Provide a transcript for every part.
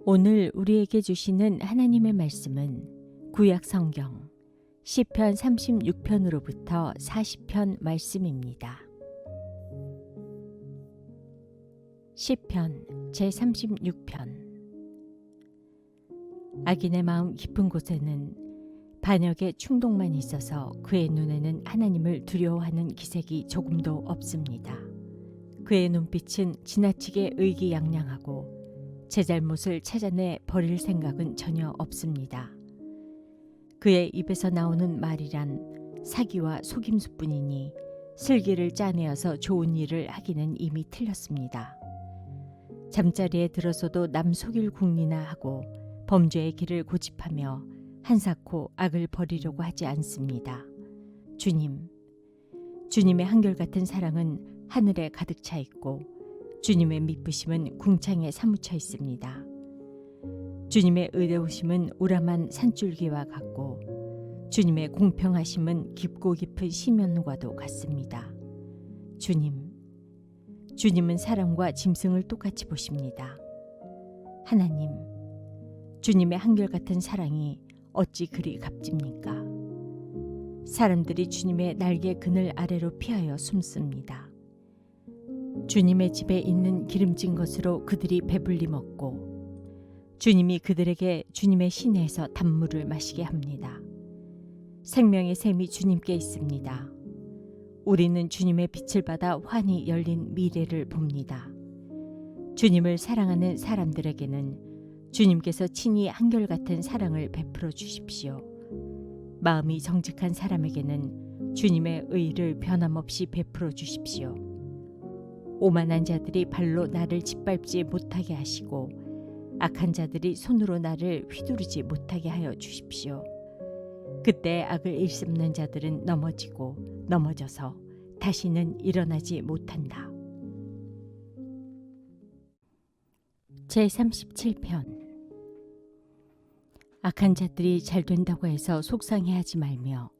오늘 우리에게 주시는 하나님의 말씀은 구약 성경 시편 36편으로부터 40편 말씀입니다. 시편 제36편. 악인의 마음 깊은 곳에는 반역의 충동만 있어서 그의 눈에는 하나님을 두려워하는 기색이 조금도 없습니다. 그의 눈빛은 지나치게 의기양양하고 제 잘못을 찾아내 버릴 생각은 전혀 없습니다. 그의 입에서 나오는 말이란 사기와 속임수뿐이니 슬기를 짜내어서 좋은 일을 하기는 이미 틀렸습니다. 잠자리에 들어서도 남 속일 궁리나 하고 범죄의 길을 고집하며 한사코 악을 버리려고 하지 않습니다. 주님의 한결같은 사랑은 하늘에 가득 차 있고 주님의 미쁘심은 궁창에 사무쳐 있습니다. 주님의 의로우심은 우람한 산줄기와 같고 주님의 공평하심은 깊고 깊은 시면과도 같습니다. 주님은 사람과 짐승을 똑같이 보십니다. 하나님, 주님의 한결같은 사랑이 어찌 그리 값집니까? 사람들이 주님의 날개 그늘 아래로 피하여 숨습니다. 주님의 집에 있는 기름진 것으로 그들이 배불리 먹고 주님이 그들에게 주님의 시내에서 단물을 마시게 합니다. 생명의 샘이 주님께 있습니다. 우리는 주님의 빛을 받아 환히 열린 미래를 봅니다. 주님을 사랑하는 사람들에게는 주님께서 친히 한결같은 사랑을 베풀어 주십시오. 마음이 정직한 사람에게는 주님의 의를 변함없이 베풀어 주십시오. 오만한 자들이 발로 나를 짓밟지 못하게 하시고 악한 자들이 손으로 나를 휘두르지 못하게 하여 주십시오. 그때 악을 일삼는 자들은 넘어져서 다시는 일어나지 못한다. 제37편. 악한 자들이 잘 된다고 해서 속상해하지 말며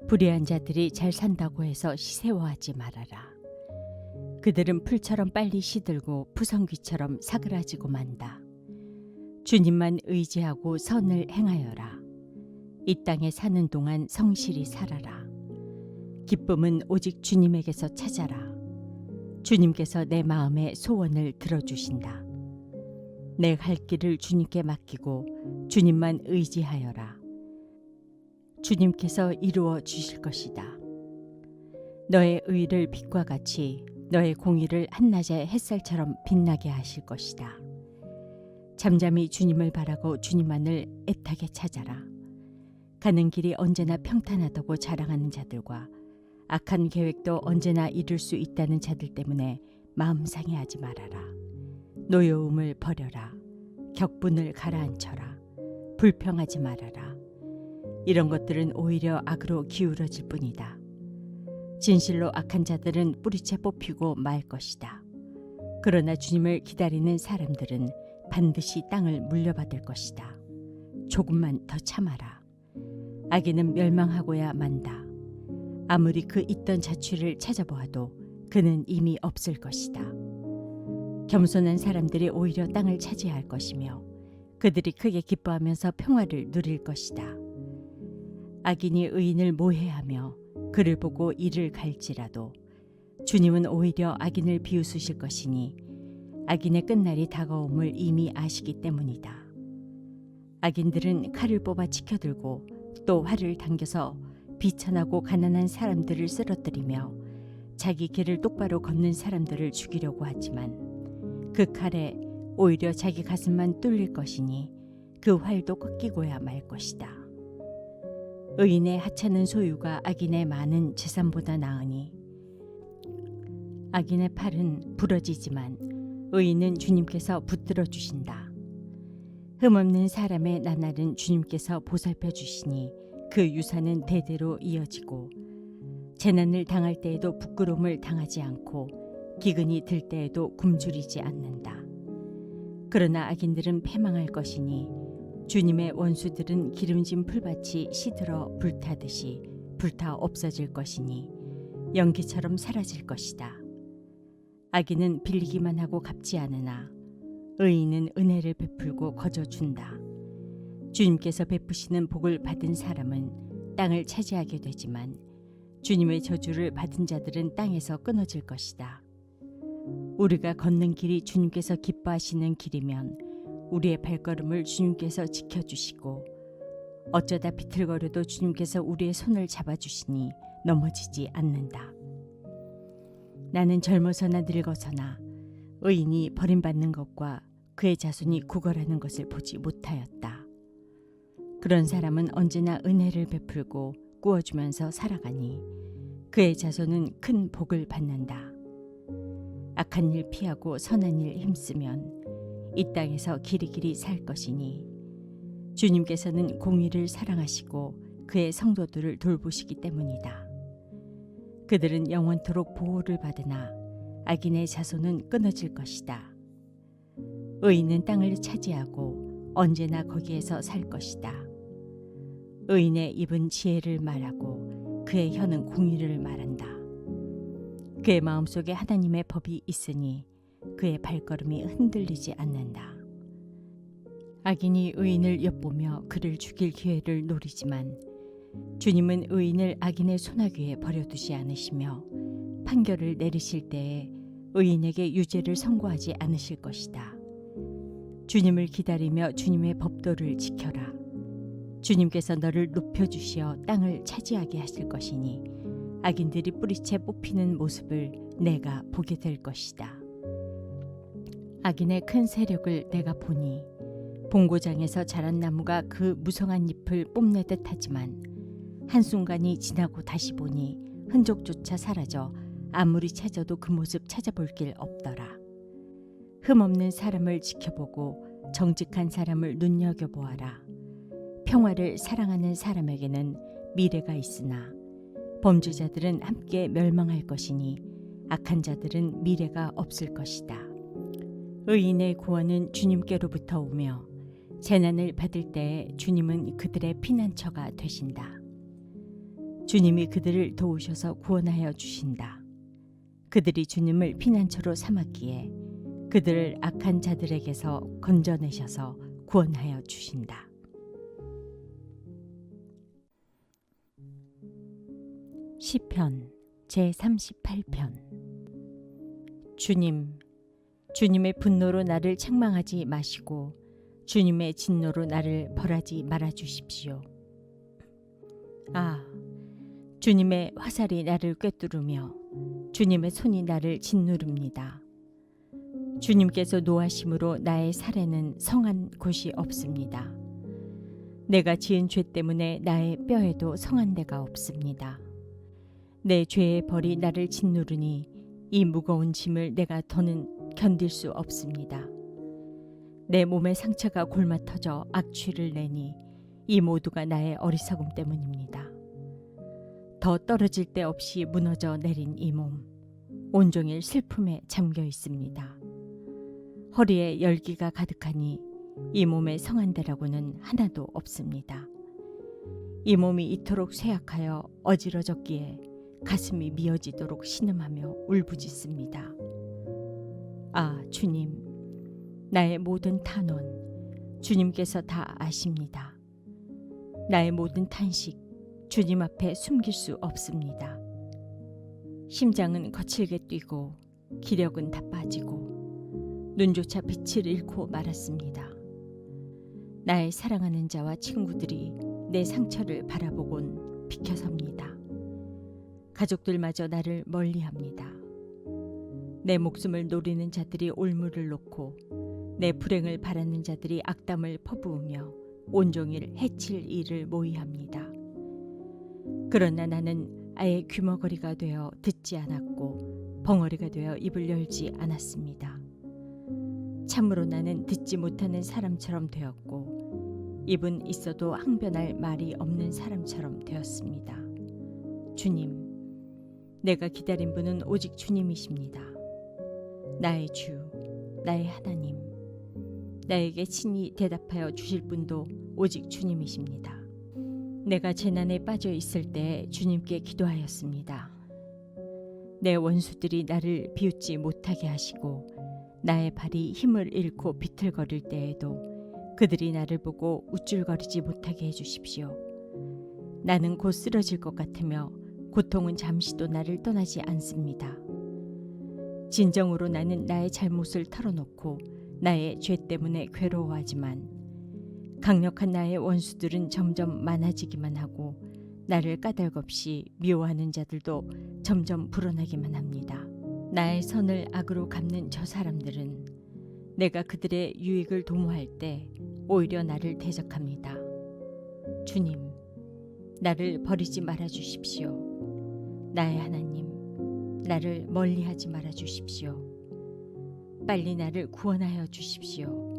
불의한 자들이 잘 산다고 해서 시새워하지 말아라. 그들은 풀처럼 빨리 시들고 푸성귀처럼 사그라지고 만다. 주님만 의지하고 선을 행하여라. 이 땅에 사는 동안 성실히 살아라. 기쁨은 오직 주님에게서 찾아라. 주님께서 내 마음의 소원을 들어주신다. 내 갈 길을 주님께 맡기고 주님만 의지하여라. 주님께서 이루어 주실 것이다. 너의 의를 빛과 같이 너의 공의를 한낮의 햇살처럼 빛나게 하실 것이다. 잠잠히 주님을 바라고 주님만을 애타게 찾아라. 가는 길이 언제나 평탄하다고 자랑하는 자들과 악한 계획도 언제나 이룰 수 있다는 자들 때문에 마음 상해하지 말아라. 노여움을 버려라. 격분을 가라앉혀라. 불평하지 말아라. 이런 것들은 오히려 악으로 기울어질 뿐이다. 진실로 악한 자들은 뿌리채 뽑히고 말 것이다. 그러나 주님을 기다리는 사람들은 반드시 땅을 물려받을 것이다. 조금만 더 참아라. 악인은 멸망하고야 만다. 아무리 그 있던 자취를 찾아보아도 그는 이미 없을 것이다. 겸손한 사람들이 오히려 땅을 차지할 것이며 그들이 크게 기뻐하면서 평화를 누릴 것이다. 악인이 의인을 모해하며 그를 보고 이를 갈지라도 주님은 오히려 악인을 비웃으실 것이니 악인의 끝날이 다가옴을 이미 아시기 때문이다. 악인들은 칼을 뽑아 치켜들고 또 활을 당겨서 비천하고 가난한 사람들을 쓰러뜨리며 자기 길을 똑바로 걷는 사람들을 죽이려고 하지만 그 칼에 오히려 자기 가슴만 뚫릴 것이니 그 활도 꺾이고야 말 것이다. 의인의 하찮은 소유가 악인의 많은 재산보다 나으니 악인의 팔은 부러지지만 의인은 주님께서 붙들어 주신다. 흠없는 사람의 나날은 주님께서 보살펴 주시니 그 유산은 대대로 이어지고 재난을 당할 때에도 부끄러움을 당하지 않고 기근이 들 때에도 굶주리지 않는다. 그러나 악인들은 패망할 것이니 주님의 원수들은 기름진 풀밭이 시들어 불타듯이 불타 없어질 것이니 연기처럼 사라질 것이다. 악인은 빌리기만 하고 갚지 않으나 의인은 은혜를 베풀고 거저준다. 주님께서 베푸시는 복을 받은 사람은 땅을 차지하게 되지만 주님의 저주를 받은 자들은 땅에서 끊어질 것이다. 우리가 걷는 길이 주님께서 기뻐하시는 길이면 우리의 발걸음을 주님께서 지켜주시고 어쩌다 비틀거려도 주님께서 우리의 손을 잡아주시니 넘어지지 않는다. 나는 젊어서나 늙어서나 의인이 버림받는 것과 그의 자손이 구걸하는 것을 보지 못하였다. 그런 사람은 언제나 은혜를 베풀고 꾸어주면서 살아가니 그의 자손은 큰 복을 받는다. 악한 일 피하고 선한 일 힘쓰면 이 땅에서 길이길이 살 것이니 주님께서는 공의를 사랑하시고 그의 성도들을 돌보시기 때문이다. 그들은 영원토록 보호를 받으나 악인의 자손은 끊어질 것이다. 의인은 땅을 차지하고 언제나 거기에서 살 것이다. 의인의 입은 지혜를 말하고 그의 혀는 공의를 말한다. 그의 마음속에 하나님의 법이 있으니 그의 발걸음이 흔들리지 않는다. 악인이 의인을 엿보며 그를 죽일 기회를 노리지만 주님은 의인을 악인의 손아귀에 버려두지 않으시며 판결을 내리실 때에 의인에게 유죄를 선고하지 않으실 것이다. 주님을 기다리며 주님의 법도를 지켜라. 주님께서 너를 높여주시어 땅을 차지하게 하실 것이니 악인들이 뿌리채 뽑히는 모습을 내가 보게 될 것이다. 악인의 큰 세력을 내가 보니 본고장에서 자란 나무가 그 무성한 잎을 뽐내듯 하지만 한순간이 지나고 다시 보니 흔적조차 사라져 아무리 찾아도 그 모습 찾아볼 길 없더라. 흠없는 사람을 지켜보고 정직한 사람을 눈여겨보아라. 평화를 사랑하는 사람에게는 미래가 있으나 범죄자들은 함께 멸망할 것이니 악한 자들은 미래가 없을 것이다. 의인의 구원은 주님께로부터 오며 재난을 받을 때에 주님은 그들의 피난처가 되신다. 주님이 그들을 도우셔서 구원하여 주신다. 그들이 주님을 피난처로 삼았기에 그들을 악한 자들에게서 건져내셔서 구원하여 주신다. 시편 제38편. 주님, 주님의 분노로 나를 책망하지 마시고 주님의 진노로 나를 벌하지 말아 주십시오. 아, 주님의 화살이 나를 꿰뚫으며 주님의 손이 나를 짓누릅니다. 주님께서 노하심으로 나의 살에는 성한 곳이 없습니다. 내가 지은 죄 때문에 나의 뼈에도 성한 데가 없습니다. 내 죄의 벌이 나를 짓누르니 이 무거운 짐을 내가 더는 견딜 수 없습니다. 내 몸의 상처가 골마 터져 악취를 내니 이 모두가 나의 어리석음 때문입니다. 더 떨어질 데 없이 무너져 내린 이 몸, 온종일 슬픔에 잠겨 있습니다. 허리에 열기가 가득하니 이 몸에 성한 데라고는 하나도 없습니다. 이 몸이 이토록 쇠약하여 어지러졌기에 가슴이 미어지도록 신음하며 울부짖습니다. 아, 주님, 나의 모든 탄원 주님께서 다 아십니다. 나의 모든 탄식 주님 앞에 숨길 수 없습니다. 심장은 거칠게 뛰고 기력은 다 빠지고 눈조차 빛을 잃고 말았습니다. 나의 사랑하는 자와 친구들이 내 상처를 바라보곤 비켜섭니다. 가족들마저 나를 멀리합니다. 내 목숨을 노리는 자들이 올무를 놓고 내 불행을 바라는 자들이 악담을 퍼부으며 온종일 해칠 일을 모의합니다. 그러나 나는 아예 귀머거리가 되어 듣지 않았고 벙어리가 되어 입을 열지 않았습니다. 참으로 나는 듣지 못하는 사람처럼 되었고 입은 있어도 항변할 말이 없는 사람처럼 되었습니다. 주님, 내가 기다린 분은 오직 주님이십니다. 나의 주, 나의 하나님, 나에게 친히 대답하여 주실 분도 오직 주님이십니다. 내가 재난에 빠져 있을 때 주님께 기도하였습니다. 내 원수들이 나를 비웃지 못하게 하시고 나의 발이 힘을 잃고 비틀거릴 때에도 그들이 나를 보고 우쭐거리지 못하게 해주십시오. 나는 곧 쓰러질 것 같으며 고통은 잠시도 나를 떠나지 않습니다. 진정으로 나는 나의 잘못을 털어놓고 나의 죄 때문에 괴로워하지만 강력한 나의 원수들은 점점 많아지기만 하고 나를 까닭없이 미워하는 자들도 점점 불어나기만 합니다. 나의 선을 악으로 갚는 저 사람들은 내가 그들의 유익을 도모할 때 오히려 나를 대적합니다. 주님, 나를 버리지 말아 주십시오. 나의 하나님, 나를 멀리하지 말아 주십시오. 빨리 나를 구원하여 주십시오.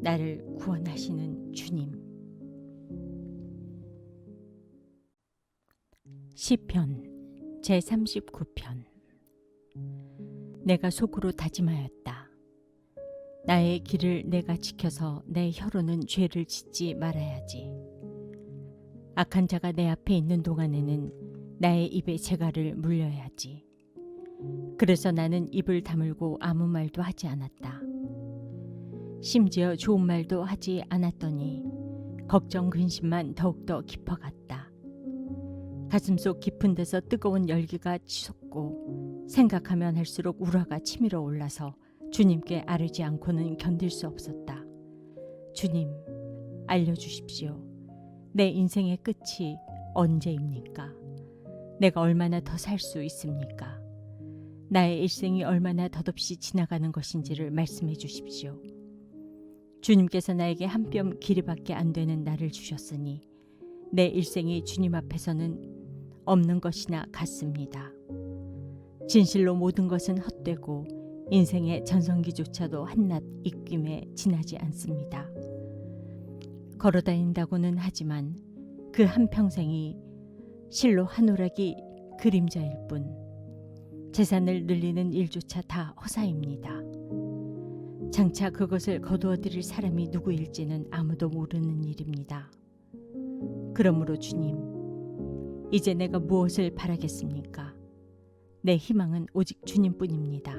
나를 구원하시는 주님. 시편 제39편. 내가 속으로 다짐하였다. 나의 길을 내가 지켜서 내 혀로는 죄를 짓지 말아야지. 악한 자가 내 앞에 있는 동안에는 나의 입에 재갈을 물려야지. 그래서 나는 입을 다물고 아무 말도 하지 않았다. 심지어 좋은 말도 하지 않았더니 걱정 근심만 더욱더 깊어갔다. 가슴속 깊은 데서 뜨거운 열기가 치솟고 생각하면 할수록 우라가 치밀어 올라서 주님께 아뢰지 않고는 견딜 수 없었다. 주님, 알려주십시오. 내 인생의 끝이 언제입니까? 내가 얼마나 더 살 수 있습니까? 나의 일생이 얼마나 덧없이 지나가는 것인지를 말씀해 주십시오. 주님께서 나에게 한 뼘 길이밖에 안 되는 날을 주셨으니 내 일생이 주님 앞에서는 없는 것이나 같습니다. 진실로 모든 것은 헛되고 인생의 전성기조차도 한낱 입김에 지나지 않습니다. 걸어다닌다고는 하지만 그 한평생이 실로 한 오락이 그림자일 뿐 재산을 늘리는 일조차 다 허사입니다. 장차 그것을 거두어들일 사람이 누구일지는 아무도 모르는 일입니다. 그러므로 주님, 이제 내가 무엇을 바라겠습니까? 내 희망은 오직 주님뿐입니다.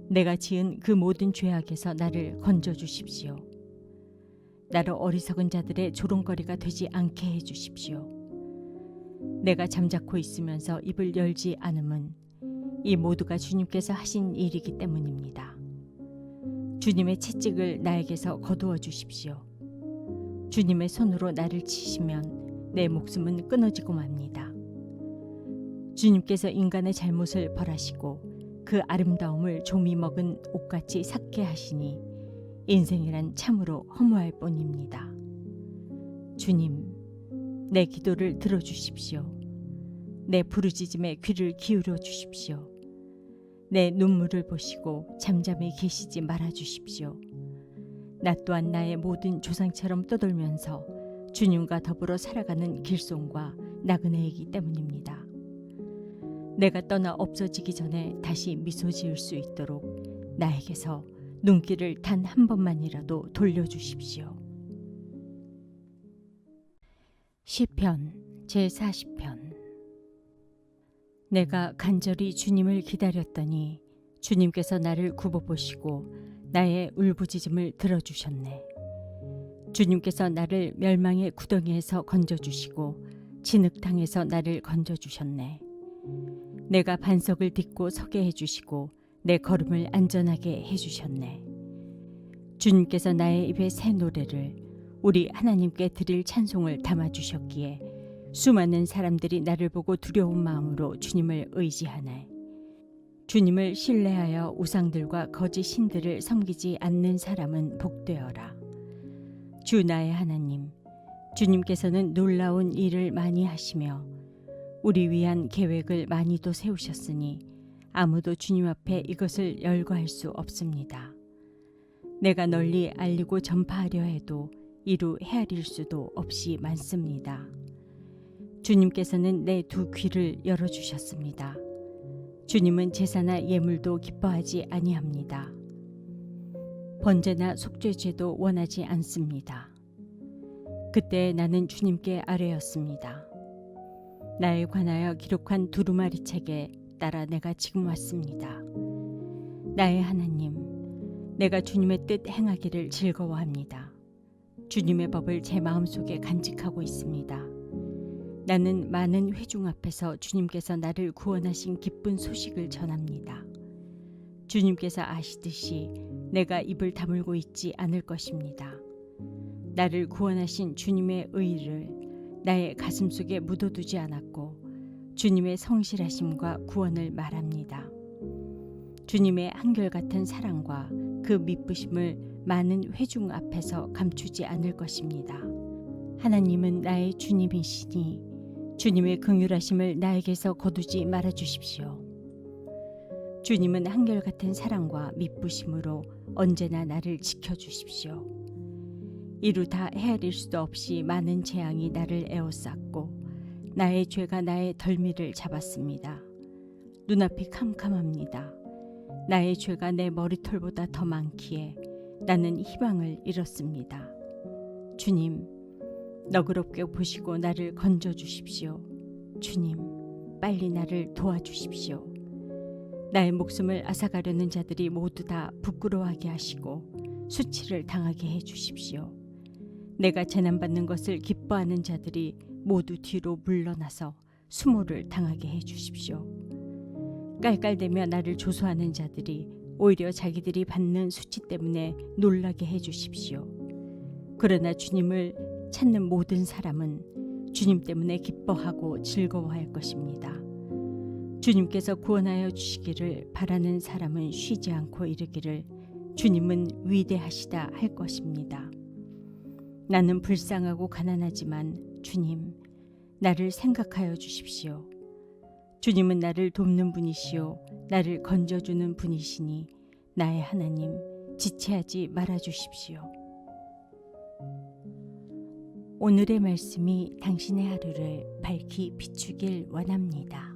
내가 지은 그 모든 죄악에서 나를 건져주십시오. 나로 어리석은 자들의 조롱거리가 되지 않게 해주십시오. 내가 잠자코 있으면서 입을 열지 않음은 이 모두가 주님께서 하신 일이기 때문입니다. 주님의 채찍을 나에게서 거두어 주십시오. 주님의 손으로 나를 치시면 내 목숨은 끊어지고 맙니다. 주님께서 인간의 잘못을 벌하시고 그 아름다움을 좀이 먹은 옷같이 삭게 하시니 인생이란 참으로 허무할 뿐입니다. 주님, 내 기도를 들어주십시오. 내 부르짖음에 귀를 기울여 주십시오. 내 눈물을 보시고 잠잠히 계시지 말아 주십시오. 나 또한 나의 모든 조상처럼 떠돌면서 주님과 더불어 살아가는 길손과 나그네이기 때문입니다. 내가 떠나 없어지기 전에 다시 미소 지을 수 있도록 나에게서 눈길을 단 한 번만이라도 돌려주십시오. 시편 제40편. 내가 간절히 주님을 기다렸더니 주님께서 나를 굽어보시고 나의 울부짖음을 들어주셨네. 주님께서 나를 멸망의 구덩이에서 건져주시고 진흙탕에서 나를 건져주셨네. 내가 반석을 딛고 서게 해주시고 내 걸음을 안전하게 해주셨네. 주님께서 나의 입에 새 노래를 우리 하나님께 드릴 찬송을 담아주셨기에 수많은 사람들이 나를 보고 두려운 마음으로 주님을 의지하네. 주님을 신뢰하여 우상들과 거짓 신들을 섬기지 않는 사람은 복되어라. 주 나의 하나님, 주님께서는 놀라운 일을 많이 하시며 우리 위한 계획을 많이도 세우셨으니 아무도 주님 앞에 이것을 열거할 수 없습니다. 내가 널리 알리고 전파하려 해도 이루 헤아릴 수도 없이 많습니다. 주님께서는 내 두 귀를 열어주셨습니다. 주님은 제사나 예물도 기뻐하지 아니합니다. 번제나 속죄제도 원하지 않습니다. 그때 나는 주님께 아뢰었습니다. 나에 관하여 기록한 두루마리 책에 따라 내가 지금 왔습니다. 나의 하나님, 내가 주님의 뜻 행하기를 즐거워합니다. 주님의 법을 제 마음속에 간직하고 있습니다. 나는 많은 회중 앞에서 주님께서 나를 구원하신 기쁜 소식을 전합니다. 주님께서 아시듯이 내가 입을 다물고 있지 않을 것입니다. 나를 구원하신 주님의 의를 나의 가슴속에 묻어두지 않았고 주님의 성실하심과 구원을 말합니다. 주님의 한결같은 사랑과 그 미쁘심을 많은 회중 앞에서 감추지 않을 것입니다. 하나님은 나의 주님이시니 주님의 긍휼하심을 나에게서 거두지 말아 주십시오. 주님은 한결같은 사랑과 미쁘심으로 언제나 나를 지켜주십시오. 이루 다 헤아릴 수도 없이 많은 재앙이 나를 에워쌌고 나의 죄가 나의 덜미를 잡았습니다. 눈앞이 캄캄합니다. 나의 죄가 내 머리털보다 더 많기에 나는 희망을 잃었습니다. 주님, 너그럽게 보시고 나를 건져주십시오. 주님, 빨리 나를 도와주십시오. 나의 목숨을 앗아가려는 자들이 모두 다 부끄러워하게 하시고 수치를 당하게 해주십시오. 내가 재난받는 것을 기뻐하는 자들이 모두 뒤로 물러나서 수모를 당하게 해주십시오. 깔깔대며 나를 조소하는 자들이 오히려 자기들이 받는 수치 때문에 놀라게 해주십시오. 그러나 주님을 찾는 모든 사람은 주님 때문에 기뻐하고 즐거워할 것입니다. 주님께서 구원하여 주시기를 바라는 사람은 쉬지 않고 이르기를 주님은 위대하시다 할 것입니다. 나는 불쌍하고 가난하지만 주님, 나를 생각하여 주십시오. 주님은 나를 돕는 분이시요 나를 건져주는 분이시니 나의 하나님, 지체하지 말아 주십시오. 오늘의 말씀이 당신의 하루를 밝히 비추길 원합니다.